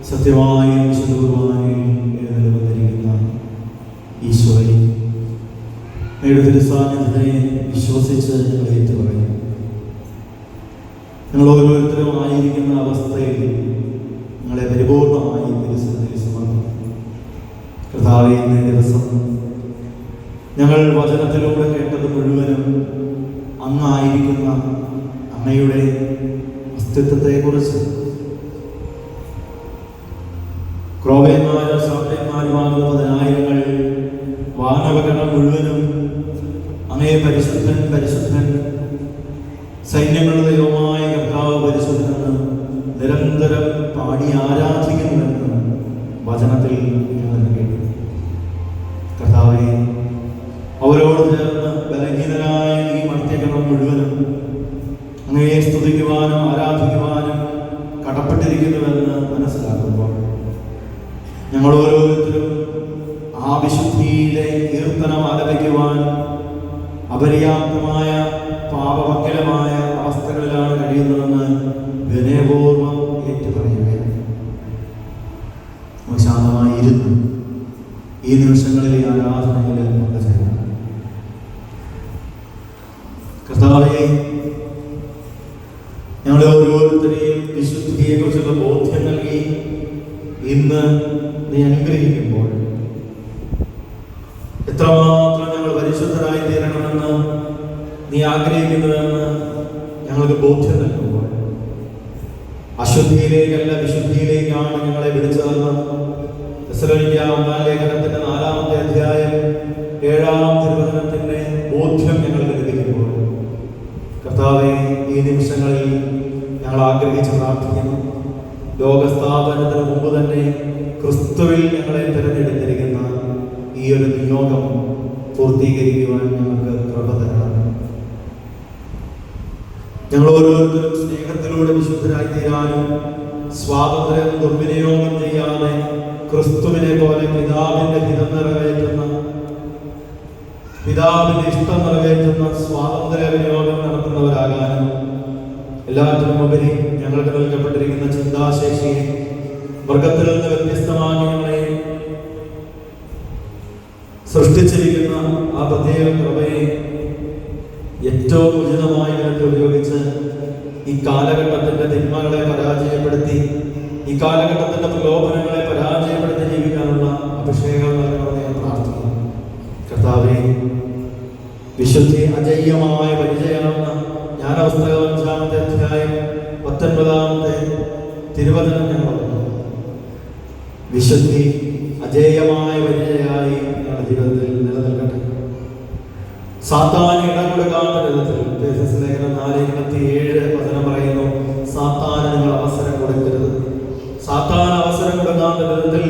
സത്യമായും വിശുദ്ധവുമായും വന്നിരിക്കുന്ന ഈശോയെ അങ്ങയുടെ സാന്നിധ്യത്തെ വിശ്വസിച്ച് ഞങ്ങൾ ഏറ്റുപറയും. ഞങ്ങൾ ഓരോരുത്തരും ആയിരിക്കുന്ന അവസ്ഥയിൽ ഞങ്ങളെ പരിപൂർണമായി തിരുസന്നിധിയിൽ സമർപ്പിക്കും. കർത്താവേ, ഇന്നേ ദിവസം ഞങ്ങൾ വചനത്തിലൂടെ കേട്ടത് മുഴുവനും അങ്ങായിരിക്കുന്ന അങ്ങയുടെ അസ്തിത്വത്തെക്കുറിച്ച് ക്രോവേന്മാരും സാപ്യന്മാരുമാകുന്ന 10,000 വാനവഗണം മുഴുവനും അങ്ങേ പരിശുദ്ധൻ പരിശുദ്ധൻ സൈന്യങ്ങളുടെ ദൈവമായ കർത്താവ് പരിശുദ്ധനെന്ന് നിരന്തരം പാടി ആരാധിക്കുന്നുവെന്ന് വചനത്തിൽ ഞങ്ങൾ കേട്ടു. കർത്താവേ, അവരോട് ചേർന്ന് ബലഹീനരായ ഈ മർത്യഗണം മുഴുവനും അങ്ങയെ സ്തുതിക്കുവാനും ആരാധിക്കുവാനും കടപ്പെട്ടിരിക്കുന്നുവെന്ന് മനസ്സിലാക്കുമ്പോൾ ഞങ്ങൾ ഓരോരുത്തരും ആ വിശുദ്ധിയിലെ കീർത്തനം ആലപിക്കുവാൻ അപര്യാപ്തമായ പാപമംഗലമായ അവസ്ഥകളിലാണ് കഴിയുന്നതെന്ന് വിനയപൂർവ്വം ഏറ്റുപറയുകയാണ്. ശാന്തമായി ഇരുന്നു ഈ നിമിഷങ്ങളിൽ ആരാധനയിൽ പങ്കുചേരണം. കർത്താവേ, ഞങ്ങളെ ഓരോരുത്തരെയും വിശുദ്ധിയെക്കുറിച്ചുള്ള ബോധ്യം നൽകി ഇന്ന് നീ അനുഗ്രഹിക്കുമ്പോൾ എത്രമാത്രം ഞങ്ങൾ പരിശുദ്ധരായി തീരണമെന്ന് നീ ആഗ്രഹിക്കുന്നുവെന്ന് ഞങ്ങൾക്ക് ബോധ്യം നൽകുമ്പോൾ അശുദ്ധിയിലേക്കല്ല വിശുദ്ധിയിലേക്കാണ് ഞങ്ങളെ വിളിച്ചതെന്ന് തെസ്സലോനിക്യ 1-ാം ലേഖനത്തിന്റെ 4-ാമത്തെ അധ്യായം 7-ാം തിരുവചനത്തിന്റെ ബോധ്യം ഞങ്ങൾക്ക് ലഭിക്കുമ്പോൾ കർത്താവേ, ഈ നിമിഷങ്ങളിൽ ഞങ്ങൾ ആഗ്രഹിച്ച് പ്രാർത്ഥിക്കുന്നു. ലോകസ്ഥാപനത്തിന് മുമ്പ് തന്നെ ക്രിസ്തുവിൽ ഞങ്ങളെ തിരഞ്ഞെടുത്തിരിക്കുന്ന ഈ ഒരു നിയോഗം പൂർത്തീകരിക്കുവാൻ ഞങ്ങൾക്ക് കൃപ തരണം. ഞങ്ങൾ ഓരോരുത്തരും സ്നേഹത്തിലൂടെ വിശുദ്ധരായി തീരാനും സ്വാതന്ത്ര്യം ദുർവിനിയോഗം ചെയ്യാതെ ക്രിസ്തുവിനെ പോലെ പിതാവിന്റെ ഹിതം നിറവേറ്റുന്ന, പിതാവിന്റെ ഇഷ്ടം നിറവേറ്റുന്ന സ്വാതന്ത്ര്യ വിനിയോഗം നടത്തുന്നവരാകാനും എല്ലാറ്റിനും ഉപരി ഞങ്ങൾക്ക് നൽകപ്പെട്ടിരിക്കുന്ന ചിന്താശേഷിയെ വർഗത്തിൽ നിന്ന് വ്യത്യസ്തമായി ഞങ്ങളെ സൃഷ്ടിച്ചിരിക്കുന്ന ആ പ്രത്യേക കൃപയെ ഏറ്റവും ഉചിതമായ വിധത്തിൽ ഉപയോഗിച്ച് ഈ കാലഘട്ടത്തിന്റെ തിന്മകളെ പരാജയപ്പെടുത്തി, ഈ കാലഘട്ടത്തിന്റെ പ്രലോഭനങ്ങളെ പരാജയപ്പെടുത്തി ജീവിക്കാനുള്ള അഭിഷേകം നൽകണമെന്ന് ഞാൻ പ്രാർത്ഥിക്കുന്നു. കർത്താവേ, വിശുദ്ധി അജയ്യമായ പരിചയമെന്ന ജ്ഞാനപുസ്തകം 5-ാമത്തെ അധ്യായം 19-ാമത്തെ തിരുവചനം ഞങ്ങൾ വിശുദ്ധി അജേയമായ പരിചയമായി ഞങ്ങളുടെ ജീവിതത്തിൽ നിലനിൽക്കട്ടെ. സാത്താൻ ഇടകൊടുക്കാത്ത വിധത്തിൽ എഫെസ്യർ ലേഖനം 4:27 വചനം പറയുന്നു, സാത്താന് നിങ്ങൾ അവസരം കൊടുക്കരുത്. സാത്താൻ അവസരം കൊടുക്കാത്ത വിധത്തിൽ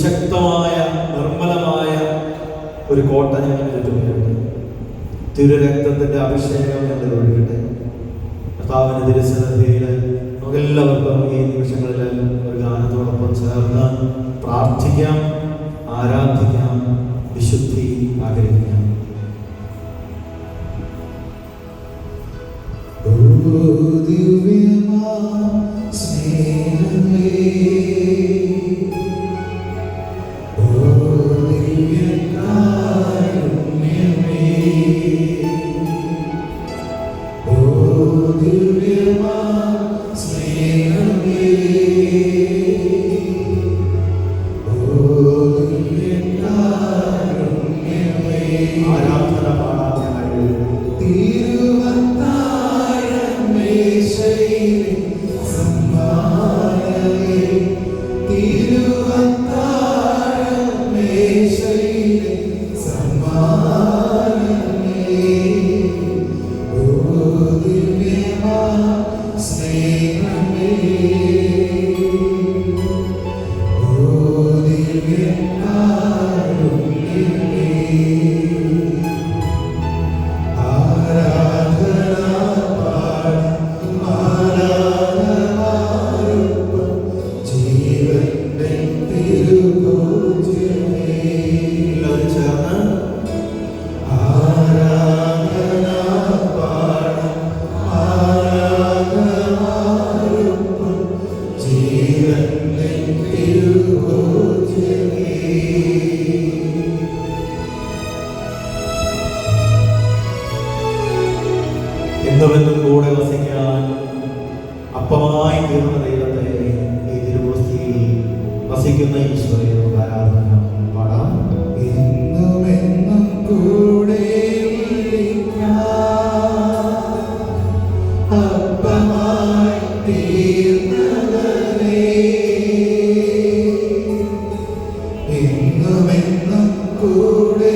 അതിശക്തമായ നിർമ്മലമായ ഒരു കോട്ട ഞങ്ങൾ ചുറ്റുമുണ്ട്. തിരുരക്തത്തിന്റെ അഭിഷേകം ഞങ്ങൾ ഒഴുകട്ടെ. കർത്താവിന്റെ തിരുസന്നിധിയിൽ നമുക്കെല്ലാവർക്കും ഈ നിമിഷങ്ങളിൽ ഒരു ഗാനത്തോടൊപ്പം ചേർന്ന് പ്രാർത്ഥിക്കാം, ആരാധിക്കാം, വിശുദ്ധി ആഗ്രഹിക്കാം. എന്നുമെന്നും കൂടെ വസിക്കാൻ അപ്പമായി തീർന്ന ദൈവത്തെ ഈ തിരുവോസ്തിയിൽ വസിക്കുന്ന ഈശോയെ ആരാധന പാടാം. എന്നുമെന്നും കൂടെ അപ്പമായി തീർന്നവരേ, എന്നുമെന്നും കൂടെ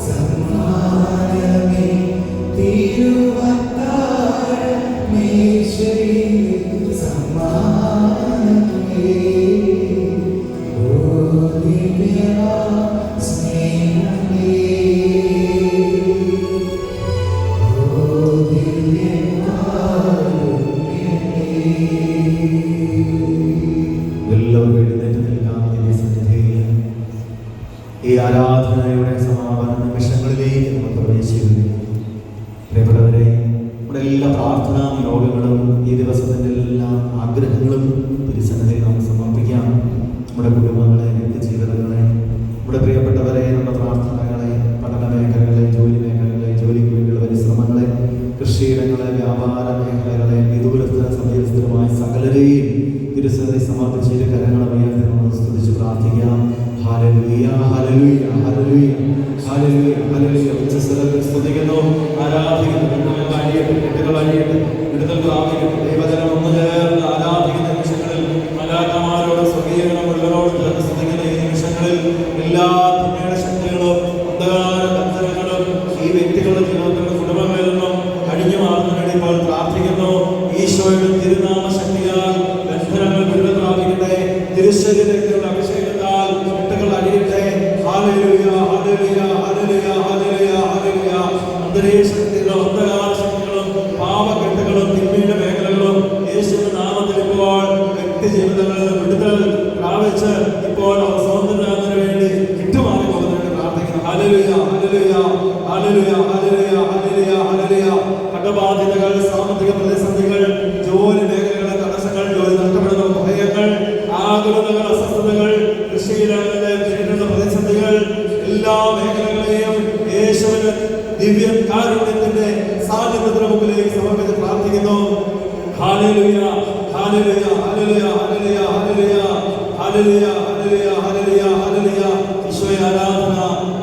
സമ്മാനമേ ഈ ആരാധനയുടെ സമാപന നിമിഷങ്ങളിലേക്ക് നമ്മൾ പ്രവേശിക്കുന്നു. പ്രിയപ്പെട്ടവരെ, നമ്മുടെ എല്ലാ പ്രാർത്ഥനാ യോഗങ്ങളും ഈ ദിവസത്തിൻ്റെ എല്ലാ ആഗ്രഹങ്ങളും തിരുസന്നിധിയിൽ നമുക്ക് സമർപ്പിക്കാം. നമ്മുടെ കുടുംബങ്ങളെ, വ്യക്തിജീവിതങ്ങളെ, നമ്മുടെ പ്രിയപ്പെട്ടവരെ, നമ്മുടെ പ്രാർത്ഥനകളെ, പഠന മേഖലകളെ, ജോലി മേഖലകളെ, ജോലിക്ക് വേണ്ടിയുള്ള പരിശ്രമങ്ങളെ, കൃഷിയിടങ്ങളെ, വ്യാപാര മേഖലകളെ, വിദൂരസ്ഥ സമയസ്ഥിരമായ സകലരെയും തിരുസന്നിധി സമർപ്പിച്ച് കരങ്ങളെ ഉയർത്തി നമ്മൾ സ്തുതിച്ച് പ്രാർത്ഥിക്കാം. Hallelujah, hallelujah, hallelujah, hallelujah, hallelujah. ഉച്ചസ്ഥലത്തിൽ സ്തുതിക്കുന്നു, ആരാധിക്കുന്നു. കെട്ടുകൾ അഴിയട്ടെ, വിടുതൽ പ്രാപിക്കട്ടെ. ദൈവജനം ഒന്ന് ചേർന്ന് ആരാധിക്കുന്ന നിമിഷങ്ങളിൽ, മലാക്കമാരോട് സ്വർഗീയങ്ങളും ഉള്ളവരോട് ചേർന്ന് സ്തുതിക്കുന്ന ഈ നിമിഷങ്ങളിൽ എല്ലാ തിന്മയുടെ ശക്തികളും അന്ധകാര ബന്ധനങ്ങളും ഈ വ്യക്തികളുടെ ജീവിതത്തിലുള്ള കുടുംബങ്ങളിൽ നിന്നും അഴിഞ്ഞു മാറുന്നതിന് വേണ്ടി ഇപ്പോൾ പ്രാർത്ഥിക്കുന്നു. ഈശോയുടെ തിരുനാമ ശക്തിയാൽ ബന്ധനങ്ങൾ വിടുതൽ പ്രാപിക്കട്ടെ. തിരുശരീരത്തിലുള്ള അഭിഷേകത്താൽ കെട്ടുകൾ അഴിയട്ടെ. Hallelujah, hallelujah, hallelujah, hallelujah, hallelujah. അന്തരീക്ഷത്തിലുള്ള അന്ധകാര ശക്തികളും പാപക്കെട്ടുകളും തിന്മയുടെ മേഖലകളും യേശുവിന്റെ നാമത്തിൽ ഇപ്പോൾ വ്യക്തി ജീവിതങ്ങളിൽ വിടുതൽ പ്രാപിച്ച് ഇപ്പോൾ അവർ സ്വതന്ത്രരാകുന്നതിന് വേണ്ടി വിട്ടുമാറി പോകുന്നതിന് വേണ്ടി പ്രാർത്ഥിക്കുന്നു. Hallelujah, hallelujah, hallelujah, hallelujah, hallelujah, hallelujah. കടബാധ്യതകൾ, സാമ്പത്തിക പ്രതിസന്ധികൾ, ജോലി മേഖലകളിലെ തടസ്സങ്ങൾ, ജോലി നഷ്ടപ്പെടുന്ന ഭയങ്ങൾ, ആകുലതകൾ, അസ്വസ്ഥതകൾ, കൃഷിയിടങ്ങളിലെ നേരിടുന്ന പ്രതിസന്ധികൾ, എല്ലാ മേഖലകളെയും യേശുവിന്റെ ദിവ്യ കാരുണ്യത്തിന്റെ സാന്നിധ്യത്തിന് മുമ്പിലേക്ക് സമർപ്പിച്ച് പ്രാർത്ഥിക്കുന്നു. Hallelujah, hallelujah, hallelujah, hallelujah, hallelujah, hallelujah, hallelujah, hallelujah, hallelujah. ഈശോയെ ആരാധന,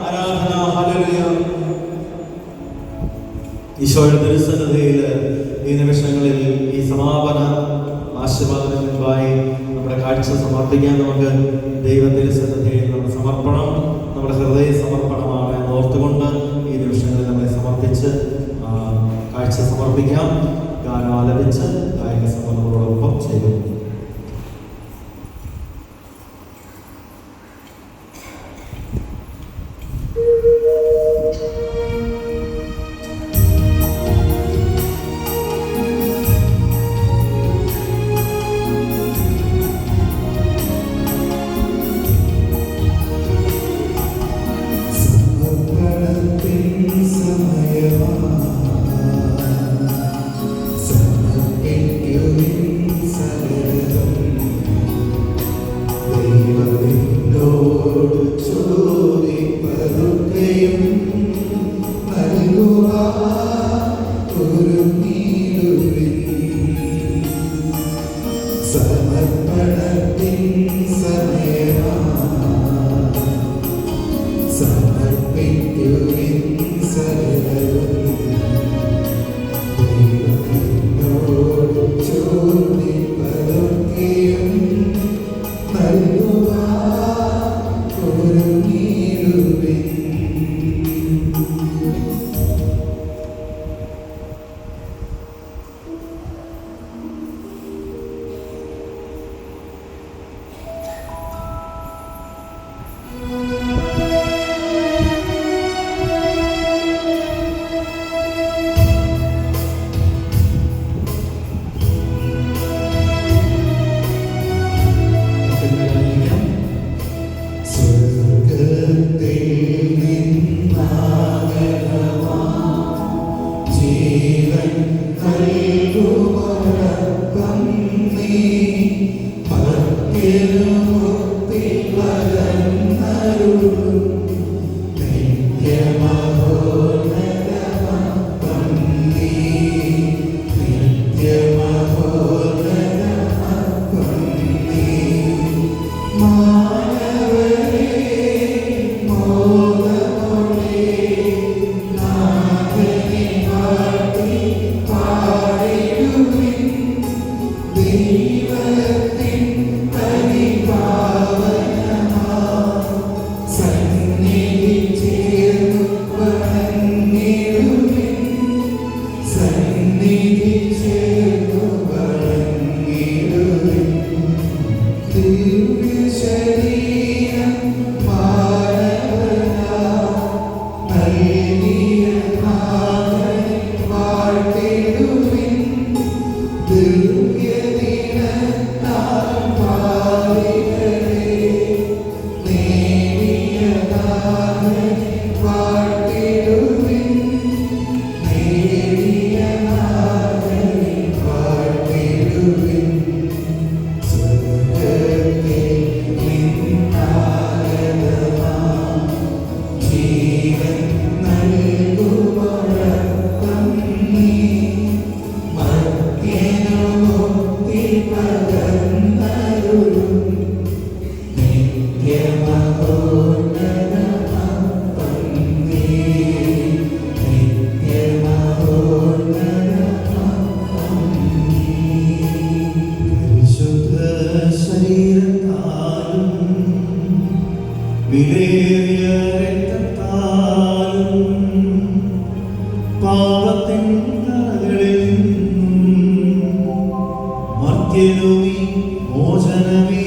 ആരാധന, ഹല്ലേലൂയ. ഈശോയുടെ തിരുസന്നിധിയിൽ ഈ നിമിഷങ്ങളിൽ ഈ സമാപന ആശീർവാദത്തിന് മുൻപായി നമ്മുടെ കാഴ്ച സമർപ്പിക്കാൻ നമുക്ക് ദൈവത്തിന്റെ സന്നിധിയിൽ നമ്മുടെ സമർപ്പണം, നമ്മുടെ ഹൃദയ സമർപ്പണമാണ് ഓർത്തുകൊണ്ട് ഈ നിമിഷങ്ങളിൽ നമ്മളെ സമർപ്പിച്ച് കാഴ്ച സമർപ്പിക്കാം. ഗാനം ആലപിച്ച് ഗായക സമൂഹങ്ങളോടൊപ്പം ചെയ്തു. Hallelujah. പാപത്തിൻ കരകളിൽ നിന്നും മർത്യനു നീ മോചനമേ.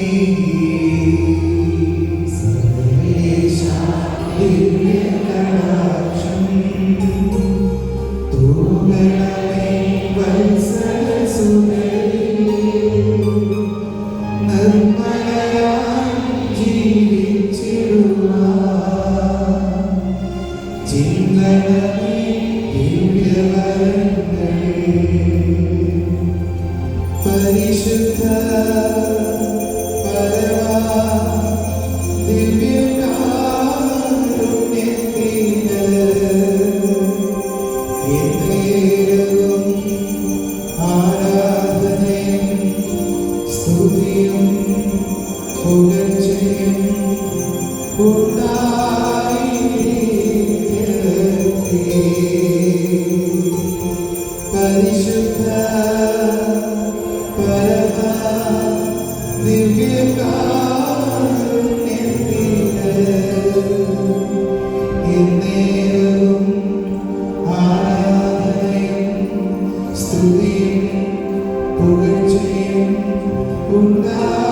സർവേശാ ദിവ്യകടാക്ഷം തൂകണമേ വത്സലസുതേ. നിർമ്മലയായി ജീവിച്ചിടുവാൻ ചിന്തനമേ ദിവ്യവരങ്ങൾ. പരിശുദ്ധ പരമാ ദിവ്യകാരുണ്യത്തിന് എന്നേരവും ആരാധനയും സ്തുതിയും പുകഴ്ചയും ഉണ്ടായിരിക്കട്ടെ. പരിശുദ്ധ പരമാ ദിവ്യകാരുണ്യത്തിന് എന്നേരവും ആരാധനയും സ്തുതിയും പുകഴ്ചയും ഉണ്ടായിരിക്കട്ടെ.